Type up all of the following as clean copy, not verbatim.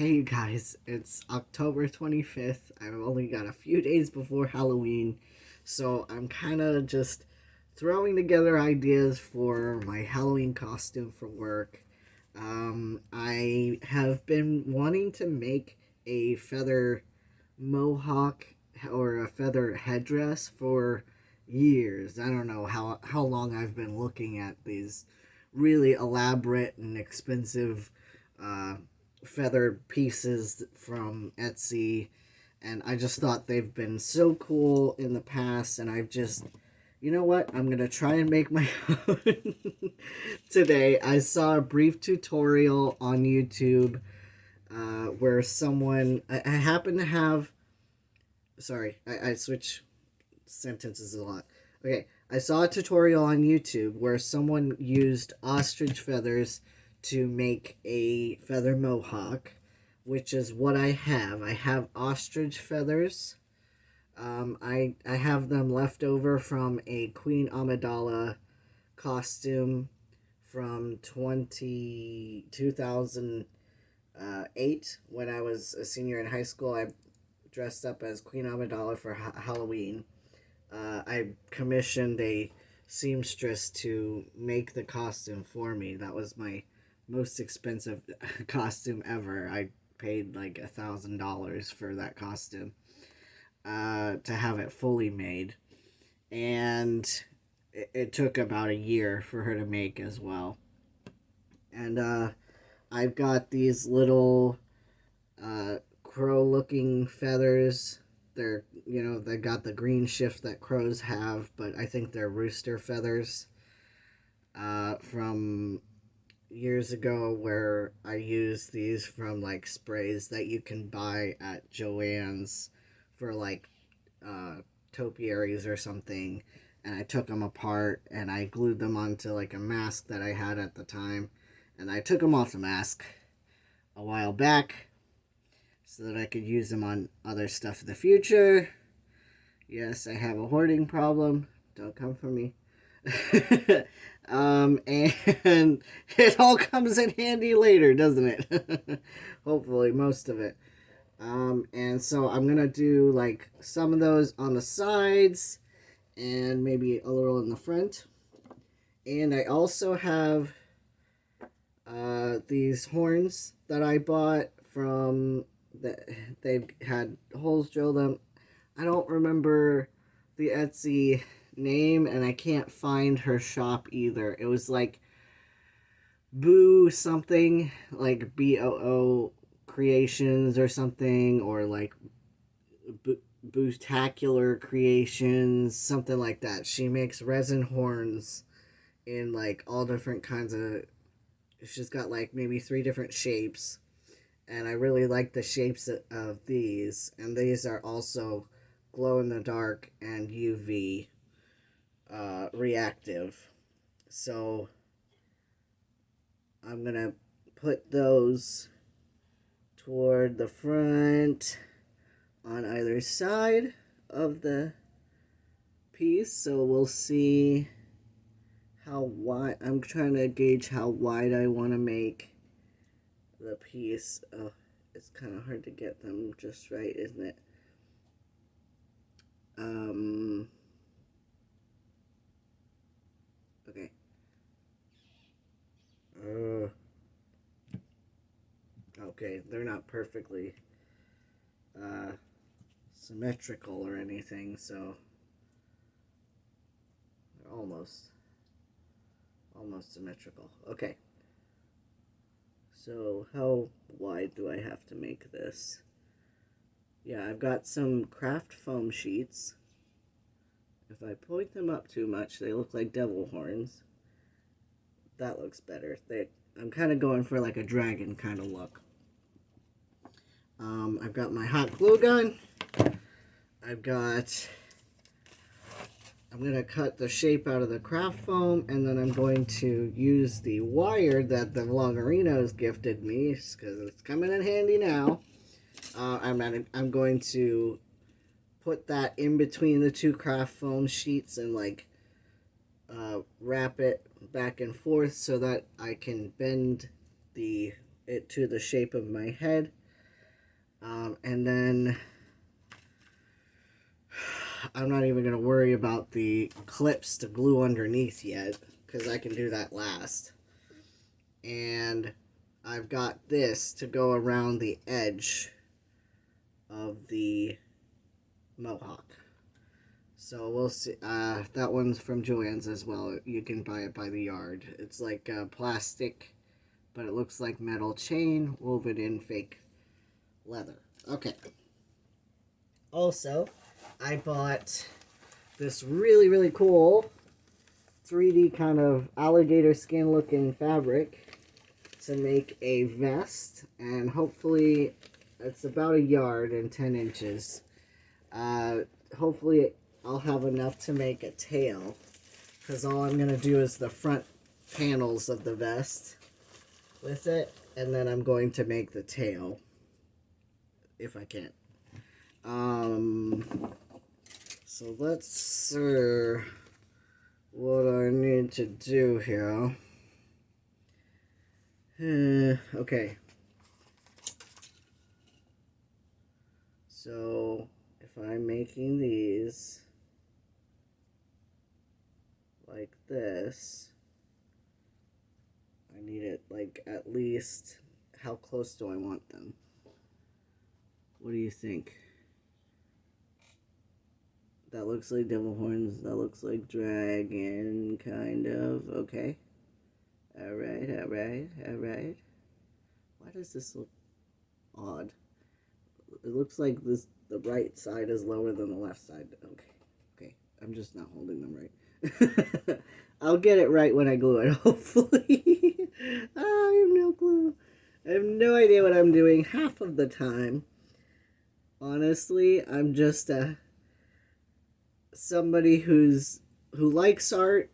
Hey guys, it's October 25th. I've only got a few days before Halloween, so I'm kind of just throwing together ideas for my Halloween costume for work. I have been wanting to make a feather mohawk or a feather headdress for years. I don't know how long I've been looking at these really elaborate and expensive uh, feather pieces from Etsy, and I just thought they've been so cool in the past, and I've just, you know what? I'm gonna try and make my own today. I saw a brief tutorial on YouTube where I happen to have. Sorry, I switch sentences a lot. Okay, I saw a tutorial on YouTube where someone used ostrich feathers to make a feather mohawk, which is what I have. I have ostrich feathers. I have them left over from a Queen Amidala costume from 2008 when I was a senior in high school. I dressed up as Queen Amidala for Halloween. I commissioned a seamstress to make the costume for me. That was my most expensive costume ever. I paid like $1,000 for that costume to have it fully made, and it took about a year for her to make as well. And I've got these little crow-looking feathers. They got the green shift that crows have, but I think they're rooster feathers from years ago where I used these from like sprays that you can buy at Joann's for like uh, topiaries or something. And I took them apart and I glued them onto like a mask that I had at the time. And I took them off the mask a while back so that I could use them on other stuff in the future. Yes, I have a hoarding problem. Don't come for me. And it all comes in handy later, doesn't it? Hopefully, most of it. And so I'm gonna do like some of those on the sides and maybe a little in the front. And I also have these horns that I bought from they've had holes drilled them. I don't remember the Etsy name, and I can't find her shop either. It was like Boo something, like BOO Creations or something, or like Bootacular Creations, something like that. She makes resin horns in like all different kinds of. She's got like maybe 3 different shapes, and I really like the shapes of these. And these are also glow in the dark and UV reactive. So I'm gonna put those toward the front on either side of the piece. So we'll see how wide. I'm trying to gauge how wide I want to make the piece. Oh, it's kind of hard to get them just right, isn't it? Um, okay. Uh, okay, they're not perfectly uh, symmetrical or anything, so they're almost symmetrical. Okay. So how wide do I have to make this? Yeah, I've got some craft foam sheets. If I point them up too much, they look like devil horns. That looks better. I'm kind of going for like a dragon kind of look. I've got my hot glue gun. I've got. I'm going to cut the shape out of the craft foam, and then I'm going to use the wire that the Vlogarinos gifted me, because it's coming in handy now. I'm going to put that in between the 2 craft foam sheets and like wrap it back and forth so that I can bend it to the shape of my head. And then I'm not even going to worry about the clips to glue underneath yet, because I can do that last. And I've got this to go around the edge of the mohawk. So we'll see. That one's from Joann's as well. You can buy it by the yard. It's like plastic, but it looks like metal chain woven in fake leather. Okay. Also, I bought this really, really cool 3D kind of alligator skin looking fabric to make a vest, and hopefully it's about a yard and 10 inches. Hopefully I'll have enough to make a tail, because all I'm going to do is the front panels of the vest with it, and then I'm going to make the tail if I can. So let's see what I need to do here. Okay. So if I'm making these like this, I need it like at least, how close do I want them? What do you think? That looks like devil horns. That looks like dragon, kind of. Okay. Alright, alright, alright. Why does this look odd? It looks like the right side is lower than the left side. Okay. Okay. I'm just not holding them right. I'll get it right when I glue it, hopefully. I have no clue. I have no idea what I'm doing half of the time. Honestly, I'm just somebody who likes art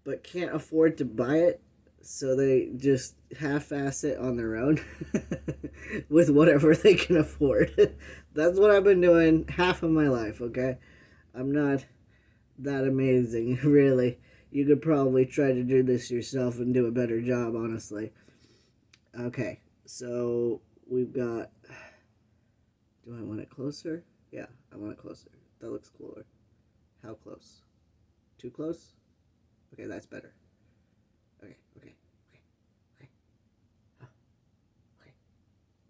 but can't afford to buy it, so they just half-ass it on their own with whatever they can afford. That's what I've been doing half of my life, okay? I'm not that amazing, really. You could probably try to do this yourself and do a better job, honestly. Okay, so we've got... Do I want it closer? Yeah, I want it closer. That looks cooler. How close? Too close? Okay, that's better. Okay, okay, okay,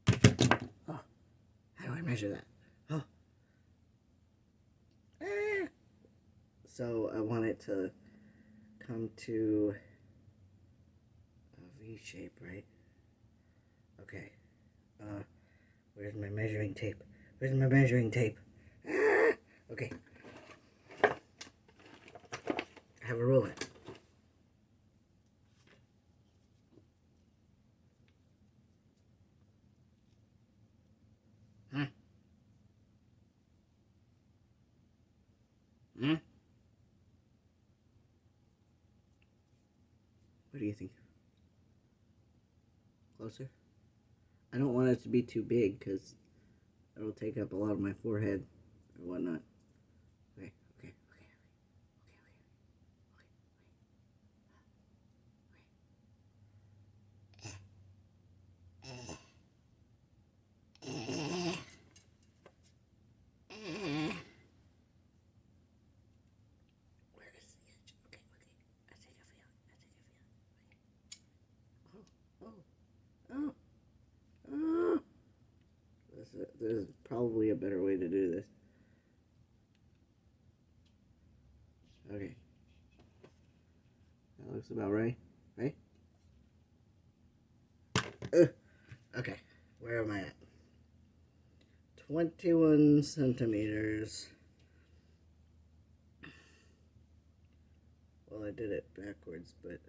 okay. Oh, how do I measure that? Oh. Ah. So I want it to come to a V shape, right? Okay. Where's my measuring tape? Where's my measuring tape? Ah. Okay. I have a ruler. Huh? Hmm? What do you think? Closer? I don't want it to be too big because it'll take up a lot of my forehead or whatnot. Okay, okay, okay, okay, okay. Where is the edge? Okay, okay. I take a feel. I take a feel. Oh, oh, oh, oh. There's probably a better way to do this. Okay. That looks about right. Right? Okay. Where am I at? 21 centimeters. Well, I did it backwards, but...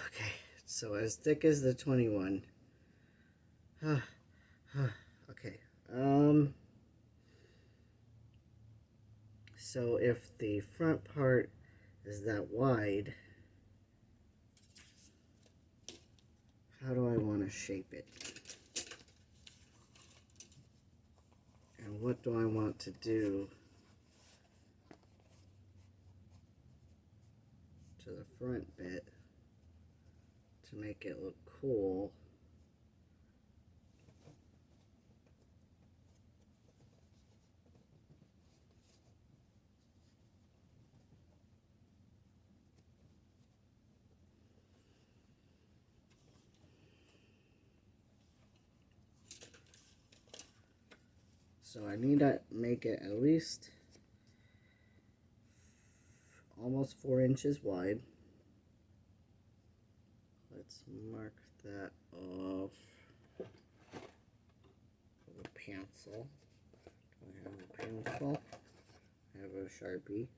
Okay. So as thick as the 21. Okay. So if the front part is that wide, how do I want to shape it? And what do I want to do to the front bit to make it look cool So I need to make it at least almost 4 inches wide. Let's mark that off with a pencil. Do I have a pencil? I have a Sharpie.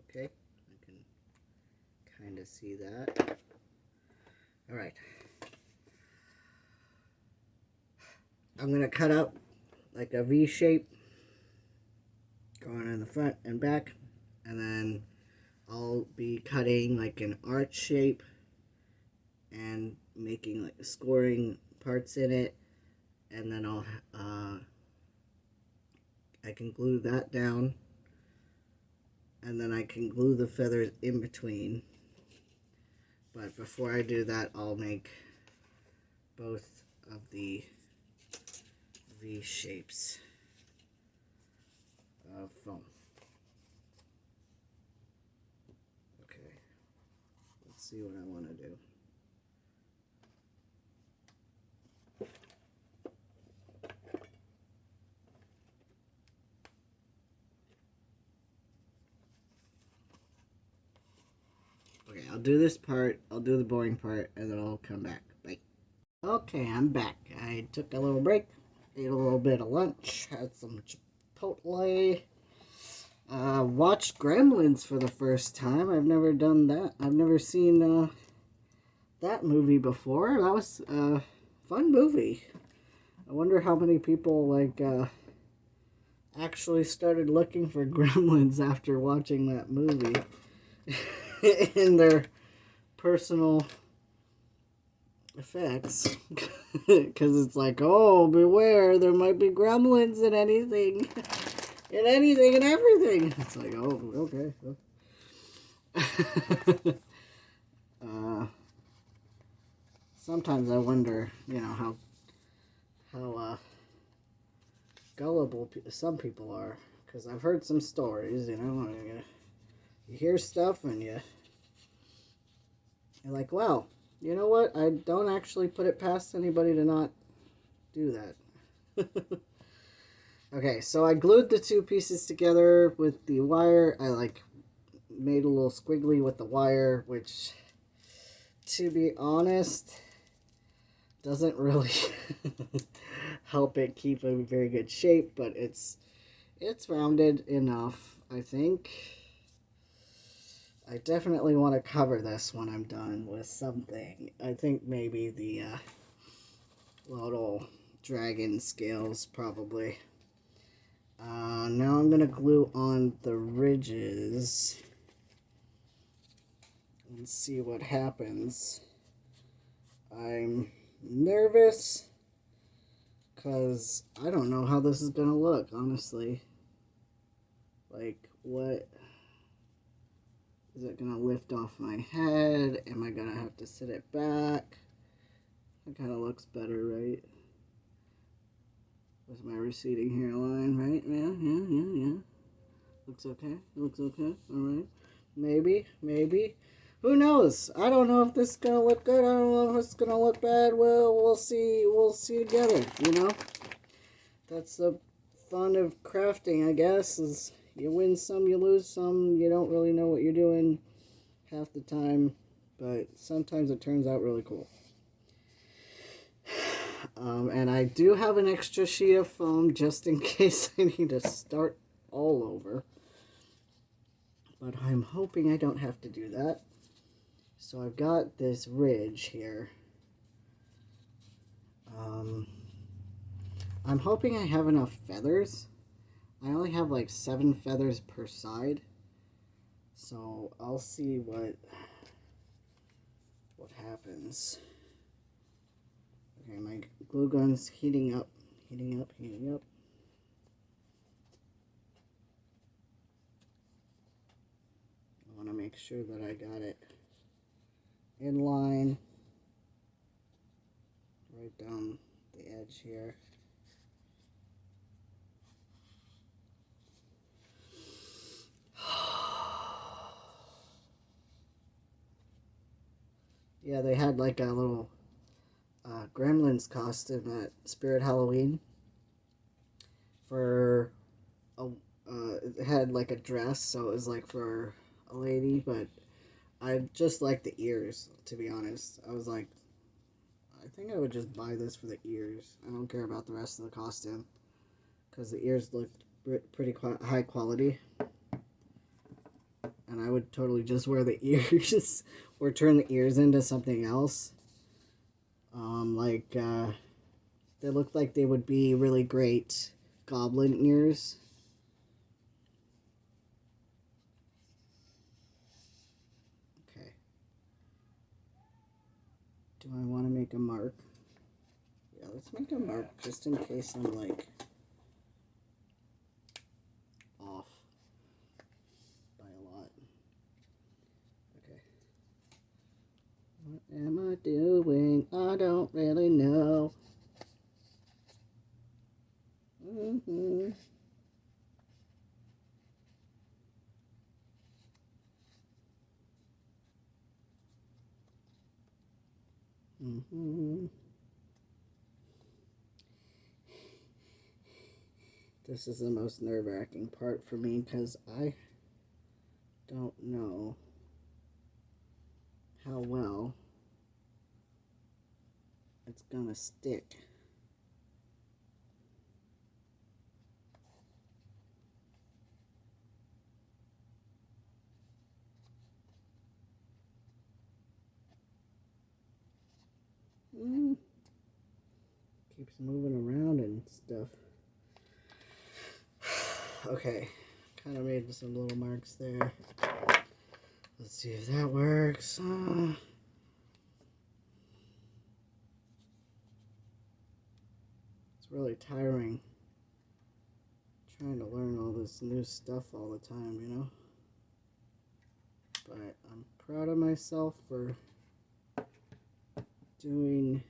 Okay, I can kind of see that. All right. I'm going to cut out like a V shape going in the front and back, and then I'll be cutting like an arch shape and making like scoring parts in it, and then I can glue that down, and then I can glue the feathers in between. But before I do that, I'll make both of the V shapes of foam. Okay, let's see what I want to do. Okay, I'll do this part, I'll do the boring part, and then I'll come back. Bye. Okay, I'm back. I took a little break, ate a little bit of lunch, had some Chipotle, watched Gremlins for the first time. I've never done that. I've never seen that movie before. That was a fun movie. I wonder how many people actually started looking for Gremlins after watching that movie in their personal effects. Because it's like, oh, beware, there might be gremlins in anything. In anything and everything. It's like, oh, okay. Sometimes I wonder, how gullible some people are. Because I've heard some stories, you hear stuff and you're like, wow, you know what? I don't actually put it past anybody to not do that. Okay, so I glued the two pieces together with the wire. I made a little squiggly with the wire, which, to be honest, doesn't really help it keep a very good shape, but it's rounded enough, I think. I definitely want to cover this when I'm done with something. I think maybe the little dragon scales, probably. Now I'm going to glue on the ridges and see what happens. I'm nervous because I don't know how this is going to look, honestly. Like, what? Is it going to lift off my head? Am I going to have to sit it back? That kind of looks better, right? With my receding hairline, right? Yeah. Looks okay. Looks okay. Alright. Maybe. Who knows? I don't know if this is going to look good. I don't know if it's going to look bad. Well, we'll see. We'll see together, That's the fun of crafting, I guess, is you win some, you lose some. You don't really know what you're doing half the time, but sometimes it turns out really cool. And I do have an extra sheet of foam just in case I need to start all over. But I'm hoping I don't have to do that. So I've got this ridge here. I'm hoping I have enough feathers. I only have like 7 feathers per side. So I'll see what happens. Okay, my glue gun's heating up. I want to make sure that I got it in line right down the edge here. Yeah, they had like a little Gremlins costume at Spirit Halloween for a it had like a dress, so it was like for a lady, but I just like the ears, to be honest. I was like, I think I would just buy this for the ears. I don't care about the rest of the costume because the ears looked pretty high quality, and I would totally just wear the ears or turn the ears into something else. They looked like they would be really great goblin ears. Okay. Do I want to make a mark? Yeah, let's make a mark just in case I'm like off by a lot. Okay. What am I doing? I don't really know. Mm-hmm. Mm-hmm. This is the most nerve-wracking part for me because I don't know how well it's gonna stick. Mm. Keeps moving around and stuff. Okay, kind of made some little marks there. Let's see if that works. It's really tiring trying to learn all this new stuff all the time, you know? But I'm proud of myself for doing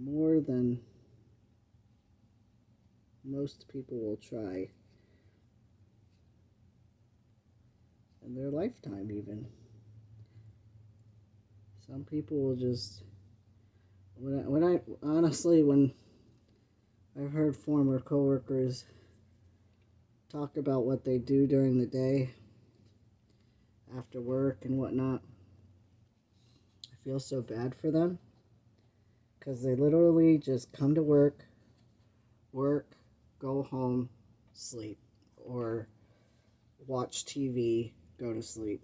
more than most people will try in their lifetime, even. Some people will just when I've heard former coworkers talk about what they do during the day after work and whatnot, I feel so bad for them because they literally just come to work, go home, sleep, or watch TV, go to sleep.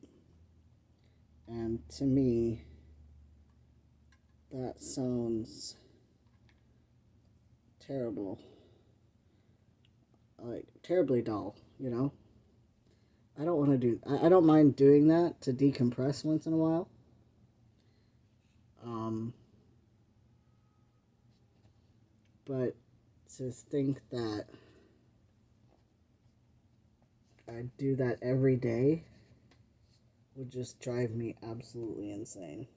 And to me, that sounds terrible. Like, terribly dull, you know? I don't want to do... I don't mind doing that to decompress once in a while. But to think that I do that every day would just drive me absolutely insane.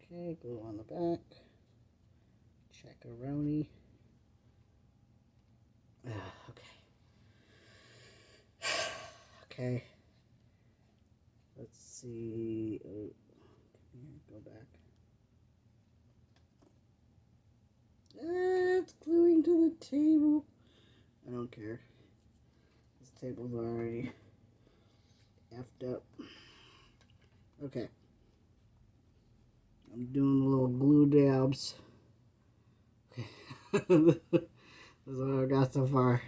Okay, glue on the back. Check-a-roni. Okay. Okay. Let's see. Oh, go back. It's gluing to the table. I don't care. This table's already effed up. Okay. I'm doing the little glue dabs. Okay. This is what I've got so far.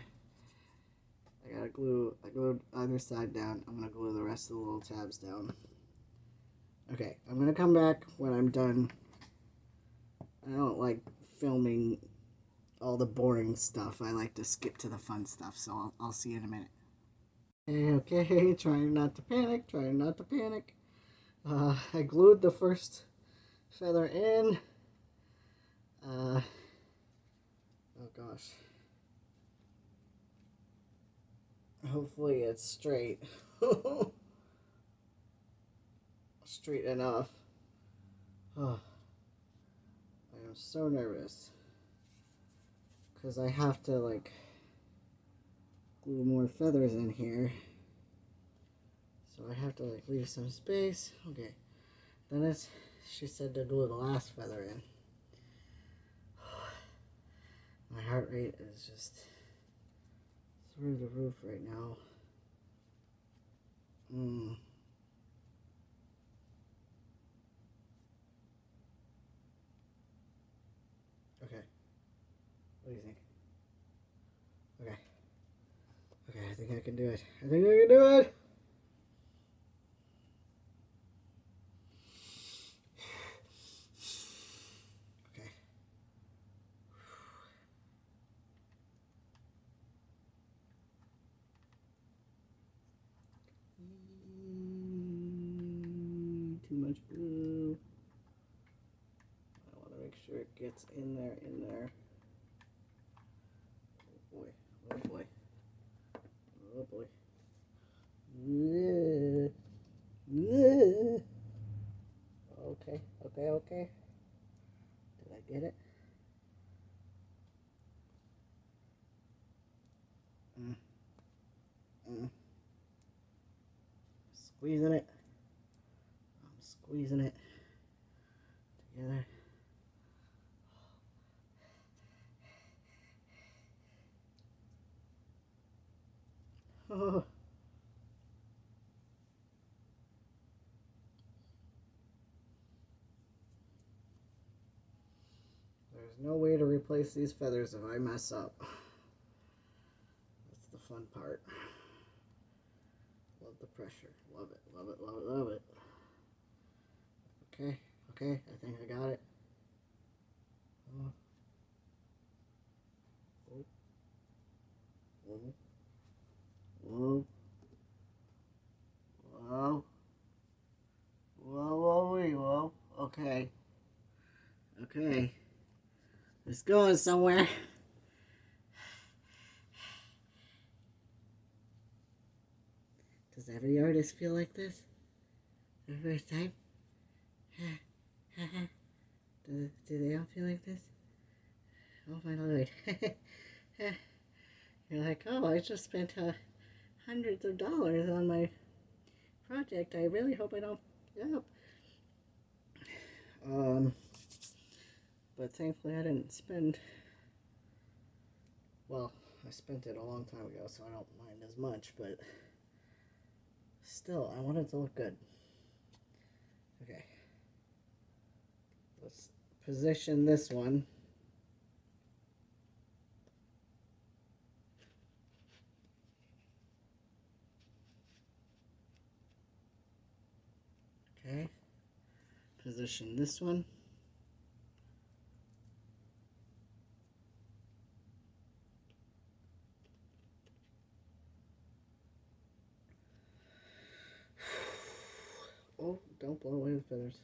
I glued either side down. I'm gonna glue the rest of the little tabs down. Okay, I'm gonna come back when I'm done. I don't like filming all the boring stuff. I like to skip to the fun stuff, so I'll see you in a minute. Okay, trying not to panic, trying not to panic. I glued the first feather in. Oh gosh. Hopefully it's straight. Straight enough. Oh, I am so nervous. Because I have to, like, glue more feathers in here. So I have to like leave some space. Okay. Then she said to glue the last feather in. My heart rate is just through the roof right now. Okay. What do you think? Okay. Okay, I think I can do it. I think I can do it! Okay. Too much glue. I want to make sure it gets in there, Oh boy, oh boy. Oh boy. Okay, okay, okay. Did I get it? Squeezing it. I'm squeezing it together. Oh. There's no way to replace these feathers if I mess up. That's the fun part. Love the pressure. Love it, love it, love it, love it. Okay, okay, I think I got it. Oh. Oh. Whoa. Whoa. Whoa, whoa, whoa, whoa. Okay. Okay. It's going somewhere. Does every artist feel like this? The first time? do they all feel like this? Oh my lord. You're like, oh, I just spent hundreds of dollars on my project. I really hope I don't yep. But thankfully I didn't spend, well, I spent it a long time ago, so I don't mind as much, but still, I want it to look good. Okay. Let's position this one. Okay. Position this one. Oh, don't blow away the feathers.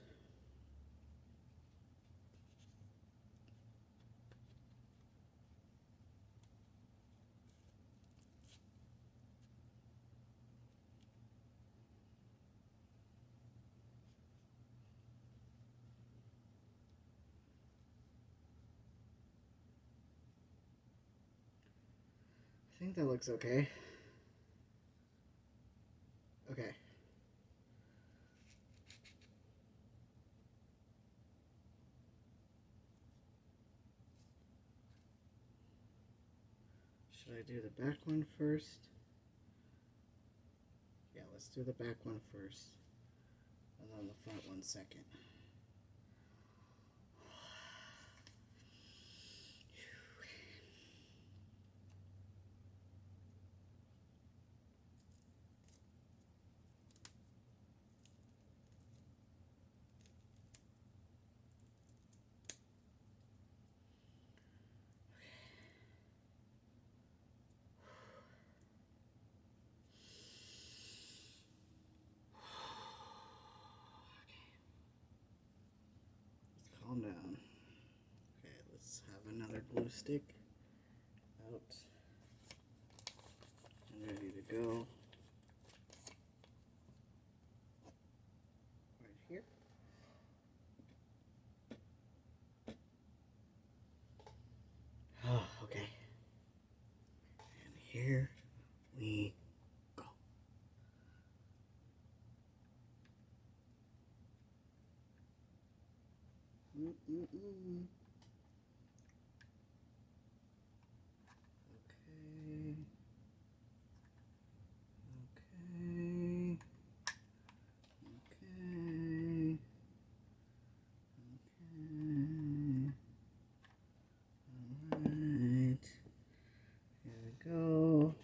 I think that looks okay. Okay. Should I do the back one first? Yeah, let's do the back one first. And then the front one second. Calm down. Okay, let's have another glue stick out and ready to go. Right here. Oh, okay. And here. Okay. Okay. Okay. Alright. Here we go.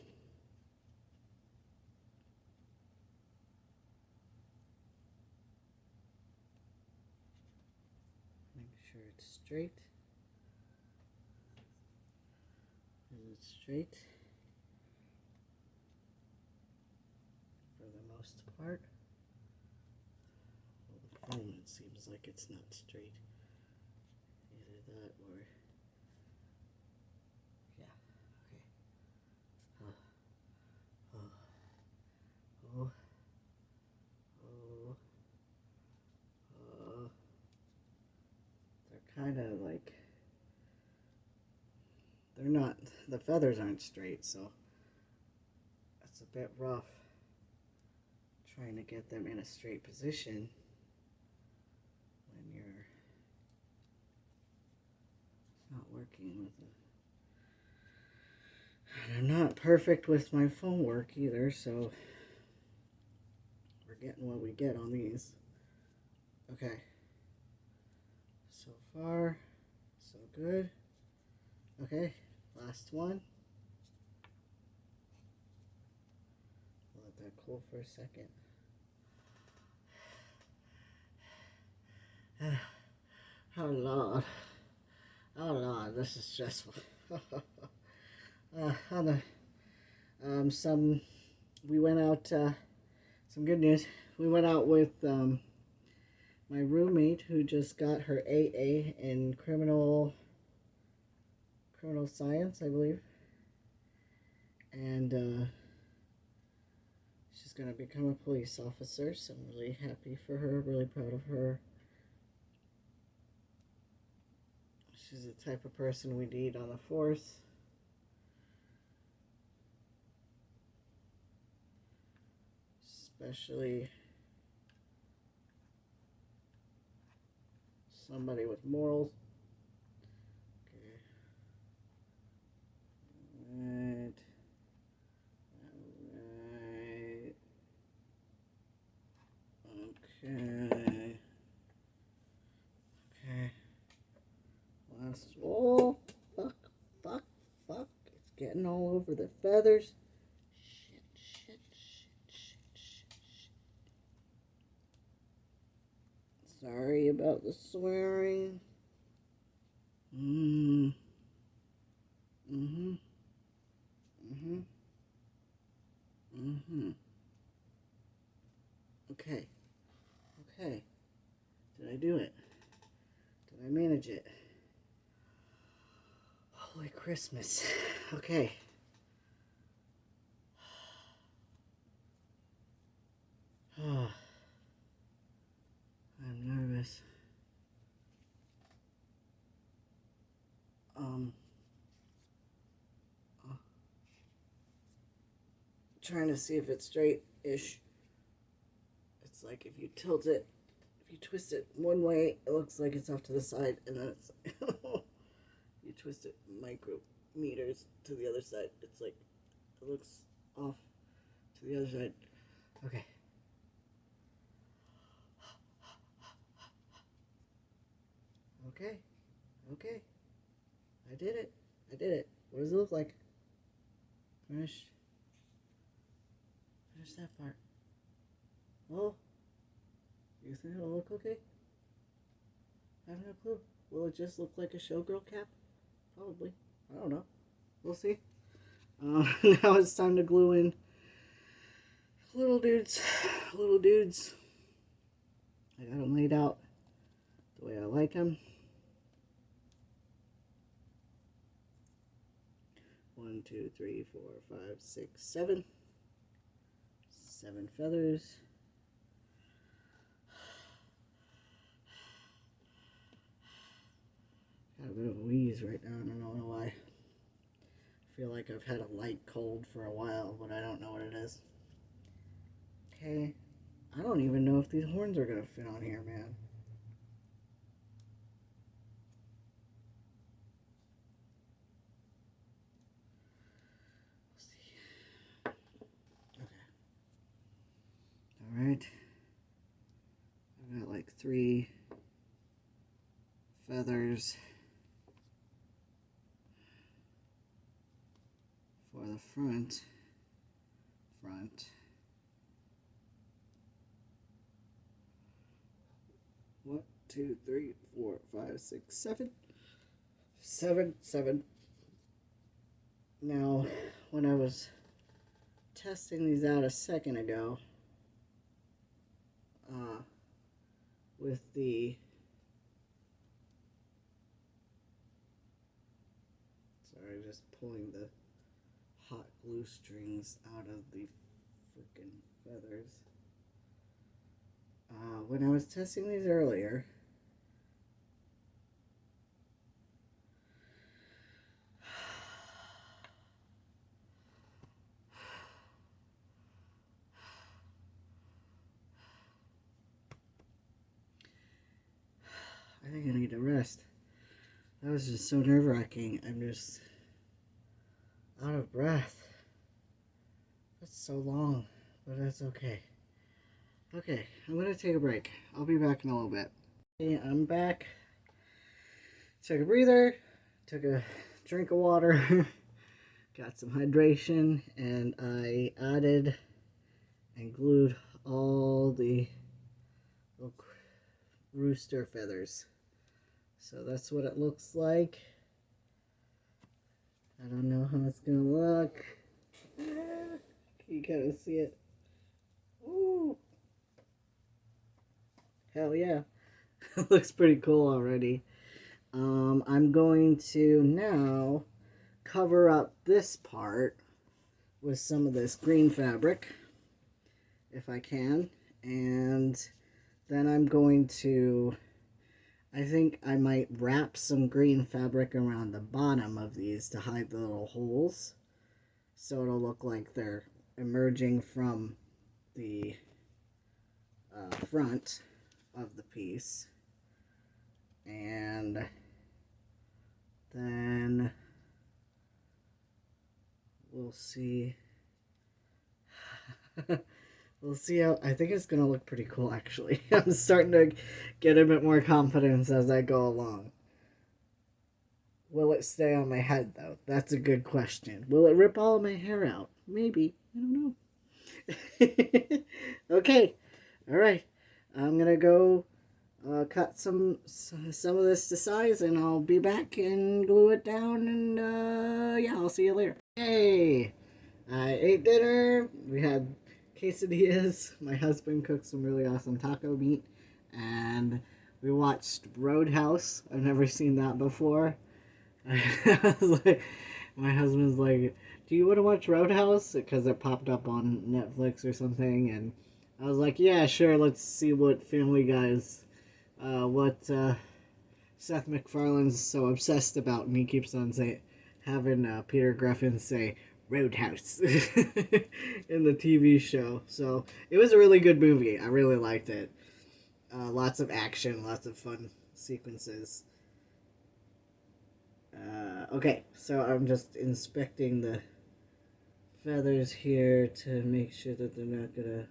Make sure it's straight. Is it straight? For the most part. Well, the phone, it seems like it's not straight. Either that or... yeah. Okay. Oh. Oh. Oh. Oh. They're kind of like... they're not... the feathers aren't straight, so... it's a bit rough trying to get them in a straight position when you're not working with it. And I'm not perfect with my phone work either, so we're getting what we get on these. Okay. So far, so good. Okay, last one. Let that cool for a second. Oh Lord. Oh Lord, this is stressful. We went out, some good news. We went out with my roommate who just got her AA in criminal science, I believe. And she's going to become a police officer, so I'm really happy for her, really proud of her. She's the type of person we need on the force. Especially somebody with morals. Okay. Alright. Alright. Okay. Okay. Last. Oh, fuck, fuck, fuck. It's getting all over the feathers. Sorry about the swearing. Mm-hmm. Okay. Okay. Did I do it? Did I manage it? Holy Christmas. Okay. I'm nervous. Trying to see if it's straight-ish. It's like if you tilt it, if you twist it one way, it looks like it's off to the side, and then it's you twist it micrometers to the other side. It's like it looks off to the other side. Okay. Okay. Okay. I did it. I did it. What does it look like? Finish that part. Well, you think it'll look okay? I have no clue. Will it just look like a showgirl cap? Probably. I don't know. We'll see. Now it's time to glue in little dudes. Little dudes. I got them laid out the way I like them. 1, 2, 3, 4, 5, 6, 7. 7 feathers. Got a bit of a wheeze right now. I don't know why. I feel like I've had a light cold for a while, but I don't know what it is. Okay. I don't even know if these horns are going to fit on here, man. 3 feathers for the front. 1, 2, 3, 4, 5, 6, 7. 7. Now, when I was testing these out a second ago, with the just pulling the hot glue strings out of the freaking feathers. When I was testing these earlier, I think I need to rest. That was just so nerve-wracking. I'm just out of breath. That's so long, but that's okay. Okay, I'm gonna take a break. I'll be back in a little bit. Okay, I'm back. Took a breather, took a drink of water, got some hydration, and I added and glued all the little rooster feathers. So that's what it looks like. I don't know how it's gonna look. You kind of see it. Ooh. Hell yeah. It looks pretty cool already. I'm going to now cover up this part with some of this green fabric, if I can. And then I'm going to, I think I might wrap some green fabric around the bottom of these to hide the little holes. So it'll look like they're emerging from the front of the piece. And then we'll see. We'll see how, I think it's going to look pretty cool actually. I'm starting to get a bit more confidence as I go along. Will it stay on my head though? That's a good question. Will it rip all of my hair out? Maybe. I don't know. Okay. Alright. I'm going to go cut some of this to size, and I'll be back and glue it down, and yeah, I'll see you later. Hey, I ate dinner. We had quesadillas. My husband cooked some really awesome taco meat, and we watched Roadhouse. I've never seen that before. I was like, my husband's like, do you want to watch Roadhouse? Because it popped up on Netflix or something, and I was like, yeah, sure, let's see what Family Guy's Seth MacFarlane's so obsessed about, and he keeps on having Peter Griffin say Roadhouse in the TV show. So it was a really good movie. I really liked it. Lots of action, lots of fun sequences. Okay, so I'm just inspecting the feathers here to make sure that they're not gonna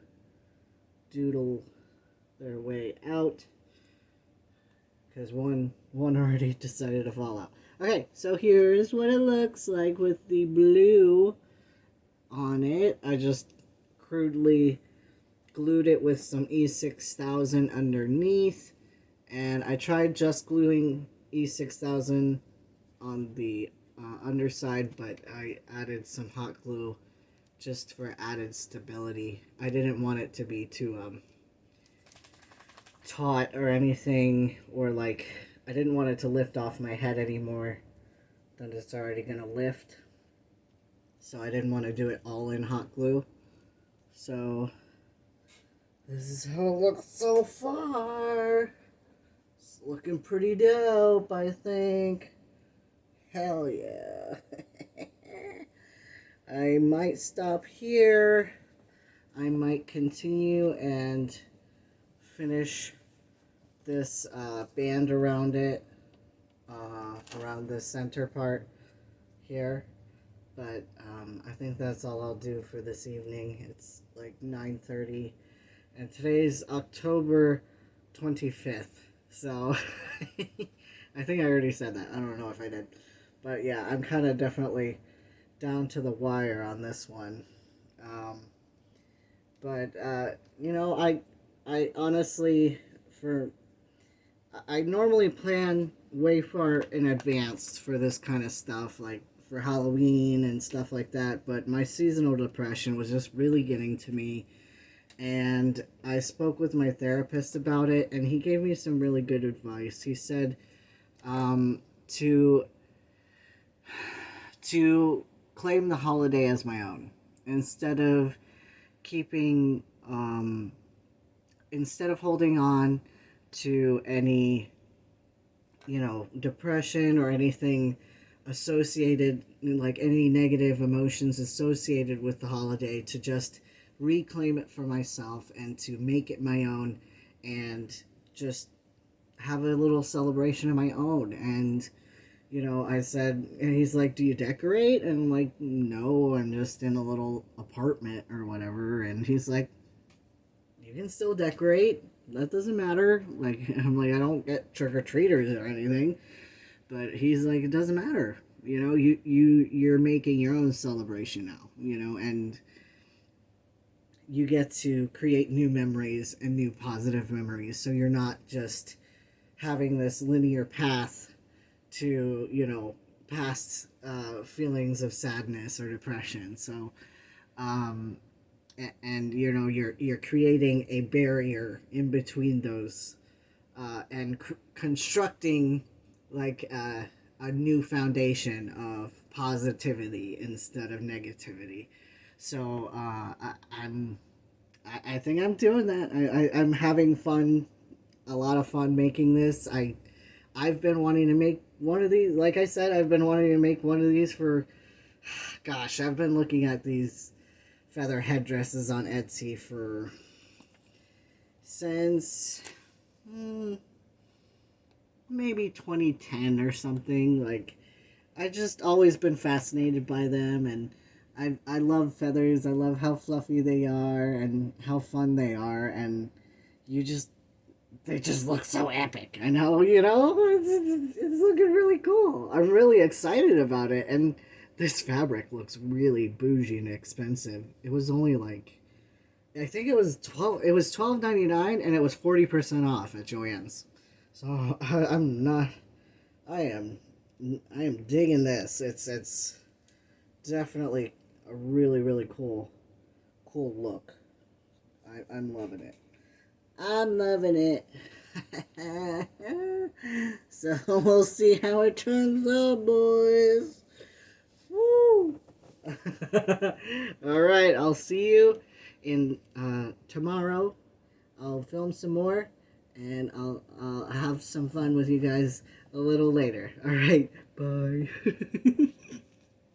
doodle their way out, because one already decided to fall out. Okay, so here's what it looks like with the blue on it. I just crudely glued it with some E6000 underneath, and I tried just gluing E6000 on the underside, but I added some hot glue just for added stability. I didn't want it to be too taut or anything, or like, I didn't want it to lift off my head any more than it's already gonna lift. So I didn't want to do it all in hot glue. So this is how it looks so far. It's looking pretty dope, I think. Hell yeah. I might stop here. I might continue and finish this band around it, around the center part here. But I think that's all I'll do for this evening. It's like 9:30, and today's October 25th. So I think I already said that. I don't know if I did. But yeah, I'm kind of definitely down to the wire on this one. Um, but I honestly for I normally plan way far in advance for this kind of stuff, like for Halloween and stuff like that. But my seasonal depression was just really getting to me, and I spoke with my therapist about it, and he gave me some really good advice. He said um, to to claim the holiday as my own instead of keeping instead of holding on to any depression or anything associated, like any negative emotions associated with the holiday, to just reclaim it for myself and to make it my own and just have a little celebration of my own. And I said, and he's like, do you decorate? And I'm like, no, I'm just in a little apartment or whatever. And he's like, you can still decorate. That doesn't matter. Like, I'm like, I don't get trick-or-treaters or anything. But he's like, it doesn't matter. You're making your own celebration now, and you get to create new memories and new positive memories. So you're not just having this linear path to, past feelings of sadness or depression. So, um, and you're creating a barrier in between those, and constructing like a new foundation of positivity instead of negativity. So I think I'm doing that. I'm having fun, a lot of fun making this. I've been wanting to make one of these. Like I said, I've been wanting to make one of these for, gosh, I've been looking at these feather headdresses on Etsy for since maybe 2010 or something. Like, I just always been fascinated by them, and I love feathers. I love how fluffy they are and how fun they are, and you just they just look so epic. I know, it's looking really cool. I'm really excited about it, and this fabric looks really bougie and expensive. It was only like, I think it was 12. It was $12.99, and it was 40% off at Joann's. So I'm not. I am. I am digging this. It's definitely a really really cool look. I'm loving it. I'm loving it. So we'll see how it turns out, boys. Woo! All right, I'll see you in tomorrow. I'll film some more, and I'll have some fun with you guys a little later. All right, bye.